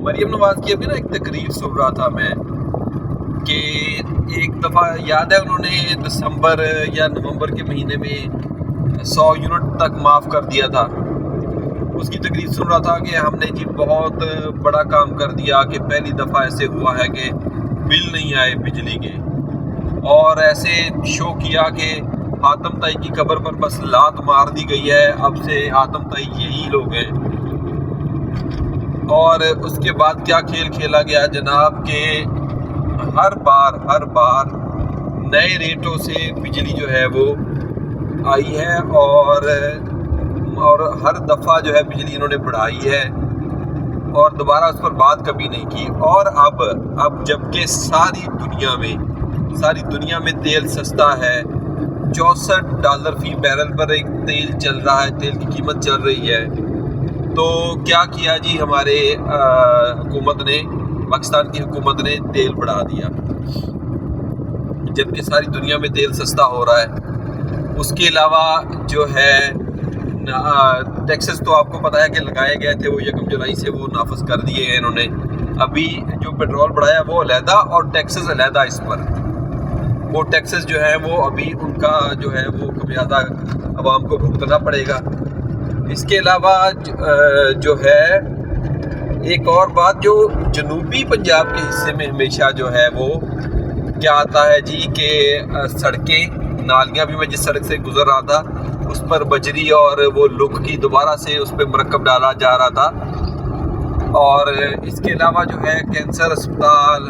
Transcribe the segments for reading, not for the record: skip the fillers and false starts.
مریم نواز کی ابھی نا ایک تقریر سن رہا تھا میں کہ ایک دفعہ یاد ہے انہوں نے دسمبر یا نومبر کے مہینے میں 100 یونٹ تک معاف کر دیا تھا. اس کی تقریر سن رہا تھا کہ ہم نے جی بہت بڑا کام کر دیا کہ پہلی دفعہ ایسے ہوا ہے کہ بل نہیں آئے بجلی کے, اور ایسے شو کیا کہ حاتم طائی کی قبر پر بس لات مار دی گئی ہے, اب سے حاتم طائی یہی لوگ ہیں. اور اس کے بعد کیا کھیل کھیلا گیا جناب کہ ہر بار نئے ریٹوں سے بجلی جو ہے وہ آئی ہے, اور ہر دفعہ جو ہے بجلی انہوں نے بڑھائی ہے اور دوبارہ اس پر بات کبھی نہیں کی. اور اب جب کہ ساری دنیا میں تیل سستا ہے, $64 فی بیرل پر ایک تیل چل رہا ہے, تیل کی قیمت چل رہی ہے, تو کیا کیا جی ہمارے حکومت نے, پاکستان کی حکومت نے تیل بڑھا دیا جبکہ ساری دنیا میں تیل سستا ہو رہا ہے. اس کے علاوہ جو ہے ٹیکسز تو آپ کو پتہ ہے کہ لگائے گئے تھے, وہ 1 جولائی سے وہ نافذ کر دیے ہیں انہوں نے. ابھی جو پیٹرول بڑھایا وہ علیحدہ اور ٹیکسز علیحدہ اس پر, وہ ٹیکسز جو ہے وہ ابھی ان کا جو ہے وہ خمیازہ عوام کو بھگتنا پڑے گا. اس کے علاوہ جو ہے ایک اور بات جو جنوبی پنجاب کے حصے میں ہمیشہ جو ہے وہ کیا آتا ہے جی کہ سڑکیں نالیاں بھی, میں جس سڑک سے گزر رہا تھا اس پر بجری اور وہ لک کی دوبارہ سے اس پہ مرکب ڈالا جا رہا تھا. اور اس کے علاوہ جو ہے کینسر اسپتال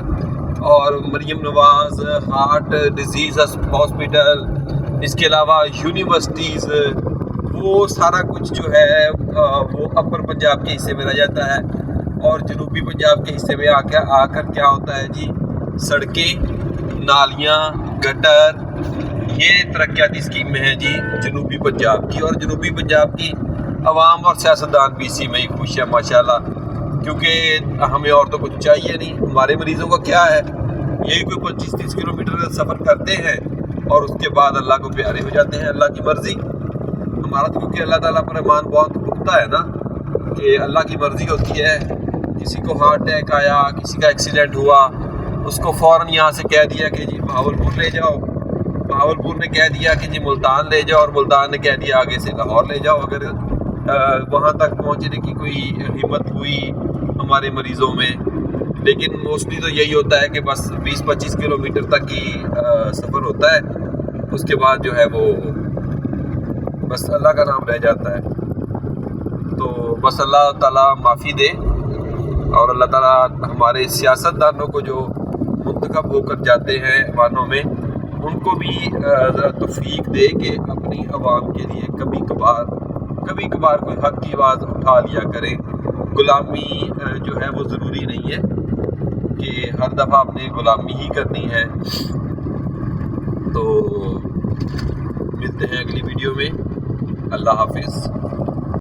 اور Maryam Nawaz heart disease hospital, اس کے علاوہ یونیورسٹیز, وہ سارا کچھ جو ہے وہ اپر پنجاب کے حصے میں رہ جاتا ہے, اور جنوبی پنجاب کے حصے میں آ کر کیا ہوتا ہے جی, سڑکیں, نالیاں, گٹر, یہ ترقیاتی اسکیمیں ہیں جی جنوبی پنجاب کی. اور جنوبی پنجاب کی عوام اور سیاستدان بھی اسی میں ہی خوش ہیں ماشاءاللہ, کیونکہ ہمیں اور تو کچھ چاہیے نہیں. ہمارے مریضوں کا کیا ہے, یہی کوئی 25-30 کلومیٹر سفر کرتے ہیں اور اس کے بعد اللہ کو پیارے ہو جاتے ہیں. اللہ کی مرضی, ہمارا تو کیونکہ اللہ تعالیٰ پر ایمان بہت پختہ ہے نا کہ اللہ کی مرضی ہوتی ہے. کسی کو ہارٹ اٹیک آیا, کسی کا ایکسیڈنٹ ہوا, اس کو فوراً یہاں سے کہہ دیا کہ جی بہاولپور لے جاؤ, بہاولپور نے کہہ دیا کہ جی ملتان لے جاؤ, اور ملتان نے کہہ دیا آگے سے لاہور لے جاؤ. اگر وہاں تک پہنچنے کی کوئی ہمت ہوئی ہمارے مریضوں میں, لیکن موسٹلی تو یہی ہوتا ہے کہ بس 20-25 کلومیٹر تک ہی سفر ہوتا ہے, اس کے بعد جو ہے وہ بس اللہ کا نام رہ جاتا ہے. تو بس اللہ تعالیٰ معافی دے, اور اللہ تعالیٰ ہمارے سیاستدانوں کو جو منتخب ہو کر جاتے ہیں ایوانوں میں, ان کو بھی ذرا توفیق دے کہ اپنی عوام کے لیے کبھی کبھار کوئی حق کی آواز اٹھا لیا کریں. غلامی جو ہے وہ ضروری نہیں ہے کہ ہر دفعہ اپنے غلامی ہی کرنی ہے. تو ملتے ہیں اگلی ویڈیو میں. اللہ حافظ.